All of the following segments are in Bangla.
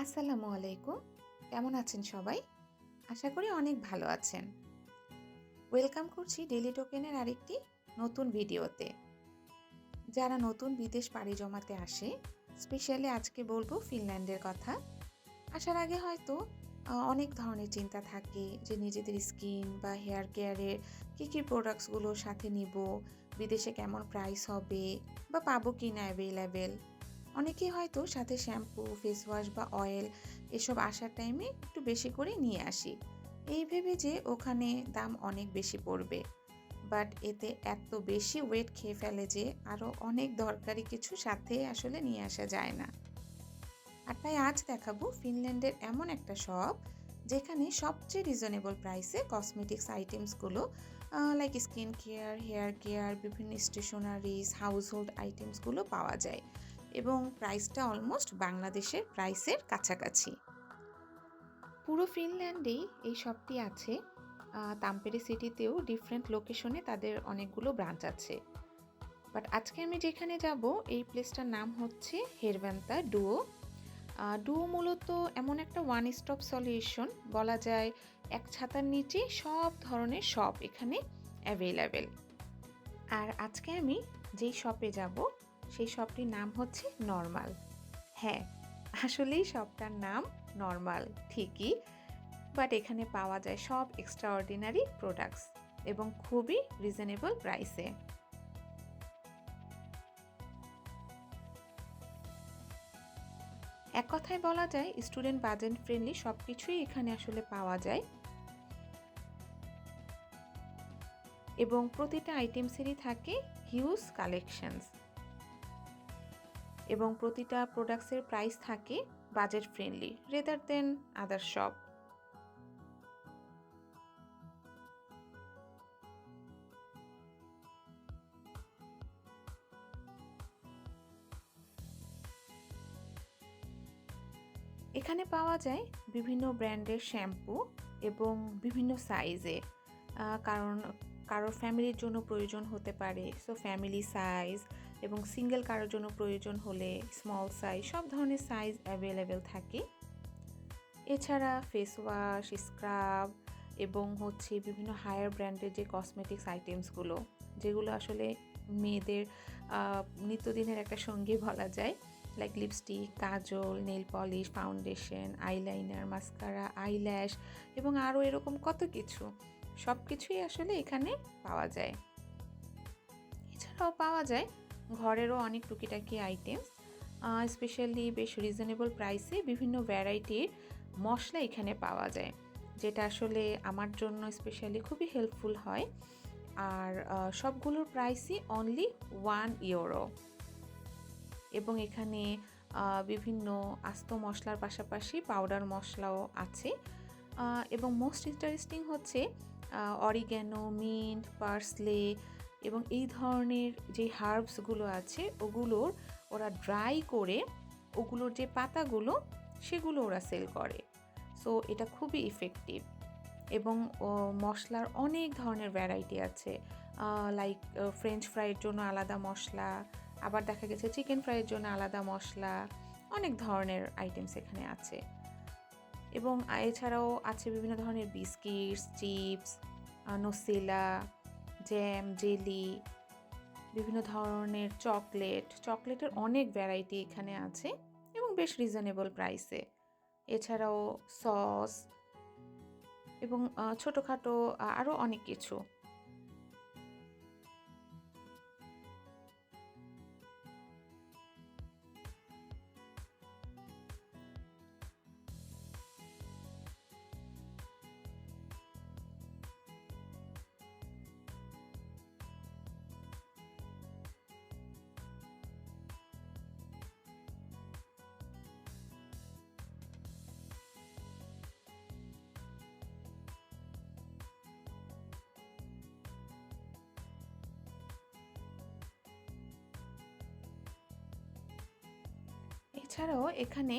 আসসালামু আলাইকুম। কেমন আছেন সবাই? আশা করি অনেক ভালো আছেন। ওয়েলকাম করছি ডেইলি টোকেনের আরেকটি নতুন ভিডিওতে। যারা নতুন বিদেশ পাড়ি জমাতে আসে, স্পেশালি আজকে বলবো ফিনল্যান্ডের কথা। আসার আগে হয়তো অনেক ধরনের চিন্তা থাকে যে নিজেদের স্কিন বা হেয়ার কেয়ারের কী প্রোডাক্টসগুলো সাথে নিবো, বিদেশে কেমন প্রাইস হবে বা পাবো কিনা অ্যাভেলেবেল। অনেকেই হয়তো সাথে শ্যাম্পু, ফেস ওয়াশ বা অয়েল এসব আসার টাইমে একটু বেশি করে নিয়ে আসি, এই ভেবে যে ওখানে দাম অনেক বেশি পড়বে। বাট এতে এত বেশি ওয়েট খেয়ে ফেলে যে আরও অনেক দরকারি কিছু সাথে আসলে নিয়ে আসা যায় না। আর তাই আজ দেখাবো ফিনল্যান্ডের এমন একটা শপ যেখানে সবচেয়ে রিজনেবল প্রাইসে কসমেটিক্স আইটেমসগুলো like skin care, hair care, বিভিন্ন স্টেশনারিজ, হাউসহোল্ড আইটেমসগুলো পাওয়া যায় এবং প্রাইসটা অলমোস্ট বাংলাদেশের প্রাইসের কাছাকাছি। পুরো ফিনল্যান্ডেই এই শপটি আছে। তাম্পেরে সিটিতেও ডিফারেন্ট লোকেশনে তাদের অনেকগুলো ব্রাঞ্চ আছে। বাট আজকে আমি যেখানে যাব এই প্লেসটার নাম হচ্ছে হেরভ্যান্তা ডুও। ডুও মূলত এমন একটা ওয়ান স্টপ সলিউশন বলা যায়, এক ছাতার নিচে সব ধরনের শপ এখানে অ্যাভেলেবেল। আর আজকে আমি যেই শপে যাব সেই শপটির নাম হচ্ছে নর্মাল। হ্যাঁ, আসলেই শপটার নাম নর্মাল ঠিকই, বাট এখানে পাওয়া যায় সব এক্সট্রাঅর্ডিনারি প্রোডাক্টস এবং খুবই রিজনেবল প্রাইসে। এক কথায় বলা যায় স্টুডেন্ট বাজেট ফ্রেন্ডলি সব কিছুই এখানে আসলে পাওয়া যায় এবং প্রতিটা আইটেমসেরই থাকে হিউজ কালেকশনস এবং প্রতিটা প্রোডাক্টসের প্রাইস থাকে বাজেট ফ্রেন্ডলি রেদার দেন আদার শপ। এখানে পাওয়া যায় বিভিন্ন ব্র্যান্ডের শ্যাম্পু এবং বিভিন্ন সাইজে, কারণ কারোর ফ্যামিলির জন্য প্রয়োজন হতে পারে, সো ফ্যামিলি সাইজ, এবং সিঙ্গেল কারোর জন্য প্রয়োজন হলে স্মল সাইজ, সব ধরনের সাইজ অ্যাভেলেবেল থাকে। এছাড়া ফেস ওয়াশ, স্ক্রাব এবং হচ্ছে বিভিন্ন হায়ার ব্র্যান্ডের যে কসমেটিক্স আইটেমসগুলো, যেগুলো আসলে মেয়েদের নিত্যদিনের একটা সঙ্গী বলা যায়, like lipstick, kajal, nail polish, foundation, eyeliner, mascara, eyelash এবং আরও এরকম কত কিছু, সব কিছুই আসলে এখানে পাওয়া যায়। এছাড়াও পাওয়া যায় ঘরেরও অনেক টুকিটাকি আইটেমস, স্পেশালি বেশ রিজনেবল প্রাইসে বিভিন্ন ভ্যারাইটির মশলা এখানে পাওয়া যায়, যেটা আসলে আমার জন্য স্পেশালি খুবই হেল্পফুল হয়। আর সবগুলোর প্রাইসই অনলি €1 এবং এখানে বিভিন্ন আস্ত মশলার পাশাপাশি পাউডার মশলাও আছে। এবং মোস্ট ইন্টারেস্টিং হচ্ছে অরিগ্যানো, মিন্ট, পার্সলে এবং এই ধরনের যে হার্বসগুলো আছে ওগুলোর ওরা ড্রাই করে ওগুলোর যে পাতাগুলো সেগুলো ওরা সেল করে। সো এটা খুবই ইফেক্টিভ এবং মশলার অনেক ধরনের ভ্যারাইটি আছে, লাইক ফ্রেঞ্চ ফ্রাইয়ের জন্য আলাদা মশলা, আবার দেখা গেছে চিকেন ফ্রাইয়ের জন্য আলাদা মশলা, অনেক ধরনের আইটেমস এখানে আছে। এবং এছাড়াও আছে বিভিন্ন ধরনের বিস্কিটস, চিপস, নোসেলা, জ্যাম, জেলি, বিভিন্ন ধরনের চকলেটের অনেক ভ্যারাইটি এখানে আছে এবং বেশ রিজনেবল প্রাইসে। এছাড়াও সস এবং ছোটোখাটো আরও অনেক কিছু। এছাড়াও এখানে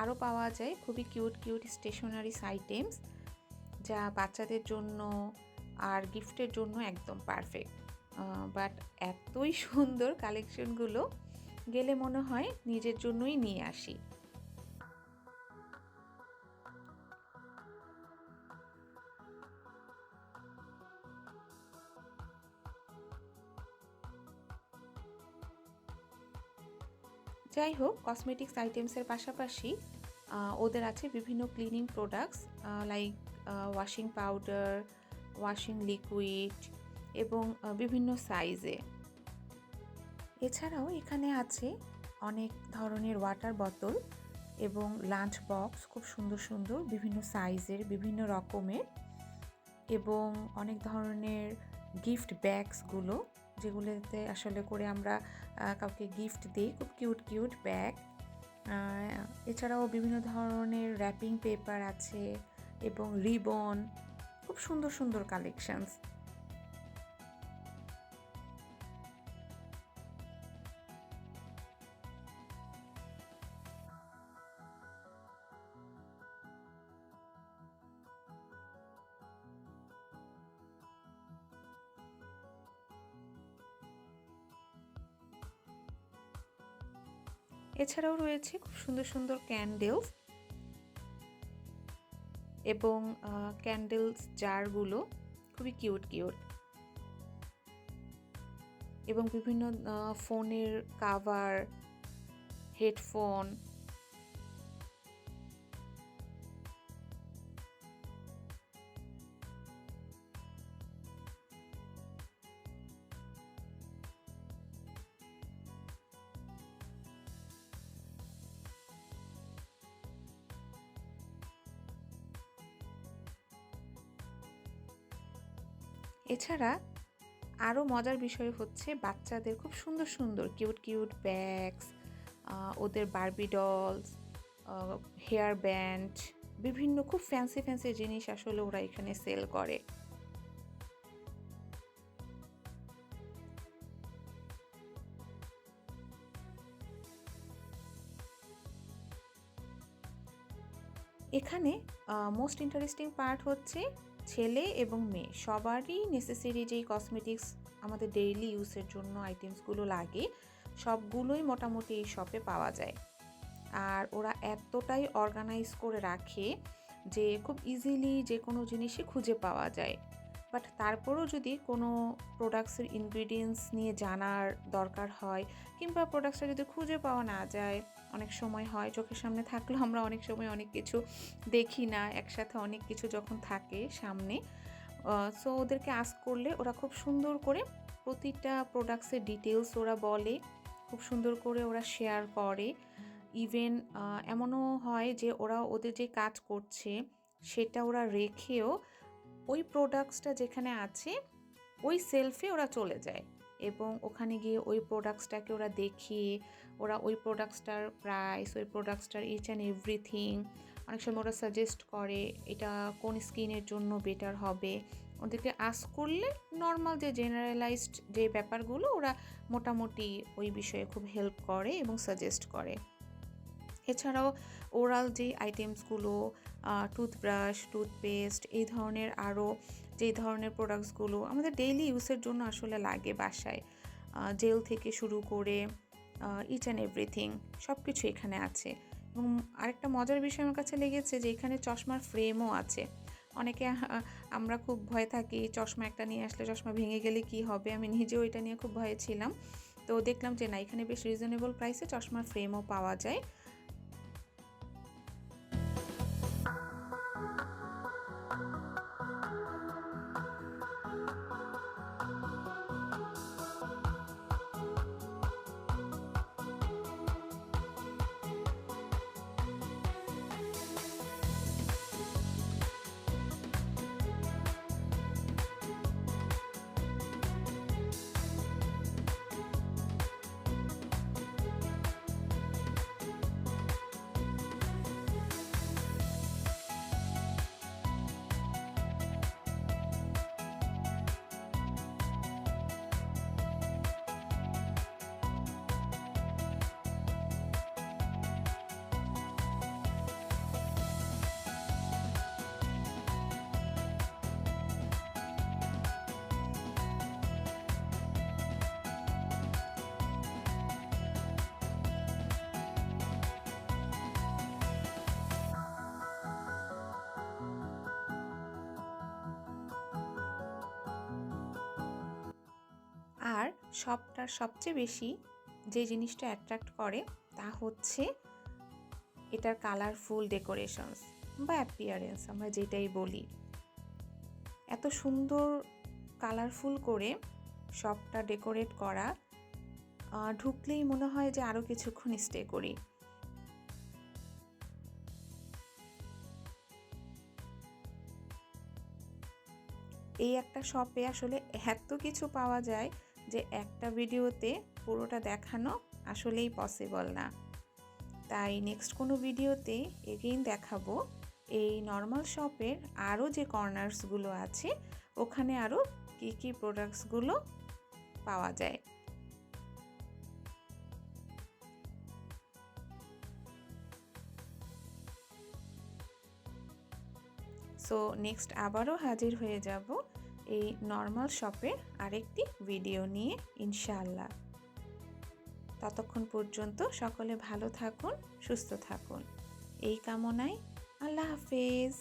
আরও পাওয়া যায় খুবই কিউট কিউট স্টেশনারিস আইটেমস, যা বাচ্চাদের জন্য আর গিফটের জন্য একদম পারফেক্ট। বাট এতই সুন্দর কালেকশনগুলো, গেলে মনে হয় নিজের জন্যই নিয়ে আসি। যাই হোক, কসমেটিক্স আইটেমসের পাশাপাশি ওদের আছে বিভিন্ন cleaning products like washing powder, washing liquid এবং বিভিন্ন সাইজে। এছাড়াও এখানে আছে অনেক ধরনের ওয়াটার বোতল এবং লাঞ্চ বক্স, খুব সুন্দর সুন্দর বিভিন্ন সাইজের, বিভিন্ন রকমের, এবং অনেক ধরনের গিফট ব্যাগসগুলো, যেগুলোতে আসলে করে আমরা কাউকে গিফট দিই, খুব কিউট কিউট ব্যাগ। এছাড়াও বিভিন্ন ধরনের র্যাপিং পেপার আছে এবং রিবন, খুব সুন্দর সুন্দর কালেকশনস। এছাড়াও রয়েছে খুব সুন্দর সুন্দর ক্যান্ডেলস এবং ক্যান্ডেলস জারগুলো খুবই কিউট কিউট, এবং বিভিন্ন ফোনের কাভার, হেডফোন। এছাড়া আরও মজার বিষয় হচ্ছে বাচ্চাদের খুব সুন্দর সুন্দর কিউট কিউট ব্যাগস, ওদের বারবি ডলস, হেয়ার ব্যান্ড, বিভিন্ন খুব ফ্যান্সি ফ্যান্সি জিনিস আসলে ওরা এখানে সেল করে। এখানে মোস্ট ইন্টারেস্টিং পার্ট হচ্ছে ছেলে এবং মেয়ে সবারই নেসেসারি যেই কসমেটিক্স আমাদের ডেইলি ইউজের জন্য আইটেমসগুলো লাগে, সবগুলোই মোটামুটি এই শপে পাওয়া যায়। আর ওরা এতটাই অর্গানাইজ করে রাখে যে খুব ইজিলি যে কোনো জিনিসই খুঁজে পাওয়া যায়। বাট তারপরেও যদি কোনো প্রোডাক্টসের ইনগ্রিডিয়েন্টস নিয়ে জানার দরকার হয়, কিংবা প্রোডাক্টসটা যদি খুঁজে পাওয়া না যায়, অনেক সময় হয় চোখের সামনে থাকলেও আমরা অনেক সময় অনেক কিছু দেখি না, একসাথে অনেক কিছু যখন থাকে সামনে, সো ওদেরকে আস্ক করলে ওরা খুব সুন্দর করে প্রতিটা প্রোডাক্টসের ডিটেলস ওরা বলে, খুব সুন্দর করে ওরা শেয়ার করে। ইভেন এমনও হয় যে ওরা ওদের যে কাজ করছে সেটা ওরা রেখেও ওই প্রোডাক্টসটা যেখানে আছে ওই সেলফে ওরা চলে যায় এবং ওখানে গিয়ে ওই প্রোডাক্টসটাকে ওরা দেখিয়ে ওরা ওই প্রোডাক্টসটার প্রাইস, ওই প্রোডাক্টসটার ইচ অ্যান্ড এভরিথিং, অনেক সময় ওরা সাজেস্ট করে এটা কোন স্কিনের জন্য বেটার হবে। ওদেরকে আস্ক করলে নর্মাল যে জেনারেলাইজড যে ব্যাপারগুলো ওরা মোটামুটি ওই বিষয়ে খুব হেল্প করে এবং সাজেস্ট করে। এছাড়াও ওরাল যে আইটেমসগুলো, টুথব্রাশ, টুথপেস্ট, এই ধরনের আরও যেই ধরনের প্রোডাক্টসগুলো আমাদের ডেইলি ইউজের জন্য আসলে লাগে বাসায়, জেল থেকে শুরু করে ইচ অ্যান্ড এভরিথিং সব কিছু এখানে আছে। এবং আরেকটা মজার বিষয় আমার কাছে লেগেছে যে এখানে চশমার ফ্রেমও আছে। অনেকে আমরা খুব ভয় থাকি চশমা একটা নিয়ে আসলে চশমা ভেঙে গেলে কি হবে, আমি নিজেও এটা নিয়ে খুব ভয়ে ছিলাম। তো দেখলাম যে না, এখানে বেশ রিজনেবল প্রাইসে চশমার ফ্রেমও পাওয়া যায়। আর সবচেয়ে বেশি যে জিনিসটা অ্যাট্রাক্ট করে তা হচ্ছে এটার কালারফুল ডেকোরেশনস বা অ্যাপিয়ারেন্স, আমরা যেটাই বলি। এত সুন্দর কালারফুল করে শপটা ডেকোরেট করা, ঢুকলেই মনে হয় যে আরও কিছুক্ষণ স্টে করি। এই একটা শপে আসলে এত কিছু পাওয়া যায় যে একটা ভিডিওতে পুরোটা দেখানো আসলেই পসিবল না। তাই নেক্সট কোনো ভিডিওতে এগেইন দেখাবো এই নর্মাল শপের আরও যে কর্নার্সগুলো আছে ওখানে আরও কী কী প্রোডাক্টসগুলো পাওয়া যায়। সো নেক্সট আবারও হাজির হয়ে যাব এই নর্মাল শপের আরেকটি ভিডিও নিয়ে ইনশাআল্লাহ। ততক্ষণ পর্যন্ত সকলে ভালো থাকুন, সুস্থ থাকুন এই কামনায় আল্লাহ হাফেজ।